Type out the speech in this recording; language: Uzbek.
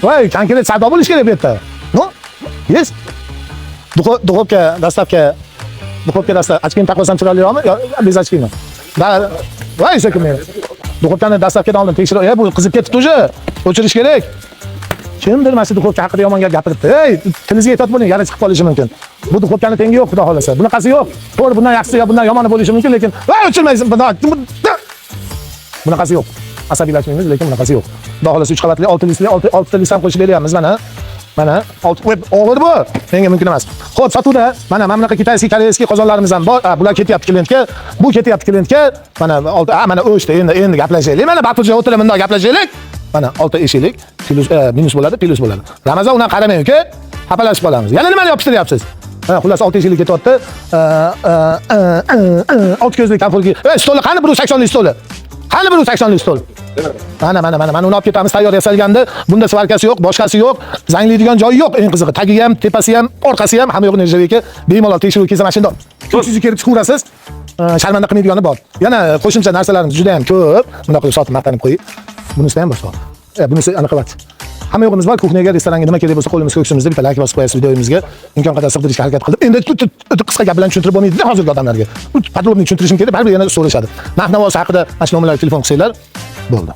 Voy, konкрет savdo bo'lish kerak bu yerda. No? Yes. Duxovka, dostavka. Duxovka dostavka. Ochkin taqosam chiroyliroqmi yo bez ochkinmi? Da, voy, sekin men. Duxovkani dostavkadan oldin tekshirib, bu qizib ketibdi уже. O'chirish kerak. Kimdir mana shu duxovka haqida yomon gap gapiribdi. Ey, tilingizga ehtiyot bo'ling, yana chiqib qolishi mumkin. Bu duxovkani tengi yo'q, xudo xolasa. Bunaqasi yo'q. To'g'ri, bundan yaxshisi yo bundan yomoni bo'lishi mumkin, lekin voy, o'chirmaysiz. Bunaqasi yo'q. Asabiylashmaymiz, lekin bunaqasi yo'q. Xudo xolasa 3 qavatli, 6 listli, 6 list ham qo'shib beryapmiz mana. Mana og'ir bu. Menga mumkin emas. Xo'p, sotuvda mana bunaqa kitayskiy, koreyskiy qozonlarimiz ham bor. Bular ketyapti klientga. Bu ketyapti klientga. Mana o'shda endi gaplashaylik. Mana batulja o'tirib bundoq gaplashaylik. Mana 6 eshiklik minus bo'ladi, plus bo'ladi. Ramazon undan qaramang, uka. Xapalashib qolamiz. Yana nimani yopishtiryapsiz? Xullas 6 eshiklik ketyapti. 6 ko'zli konforki. Stoli qani 180lik stoli? Qani 180lik stol? Mana uni olib ketamiz, tayyor yasalganda. Bunda svarkasi yo'q, boshqasi yo'q, zanglaydigan joyi yo'q. Eng qizig'i, tagi ham, tepasi ham, orqasi ham hamma yo'q nirjavika. Bemalol tekshiruv kelsa mashina 400 kelib chiqaverasiz. Sharmanda qilmaydigani bor. Yana qo'shimcha narsalarimiz juda ham ko'p. Bunda qilib sotib maqtanib qo'yib. Bunisi ham boshqa. Bunisi anaqa vat. Hamma yo'g'imiz bor. Kuxniyaga, restoranga nima kerak bo'lsa qo'limiz ko'ksimizda bitta like bosib qo'yasiz videomizga. Imkon qadar sig'dirishga harakat qilib. Endi qisqa gap bilan tushuntirib bo'lmaydi hozirgi odamlarga. Podrobniy tushuntirishim kerak, baribir yana so'rashadi. Narx-navosi haqida mana shu nomerlarga telefon qilsanglar, bo'ldi.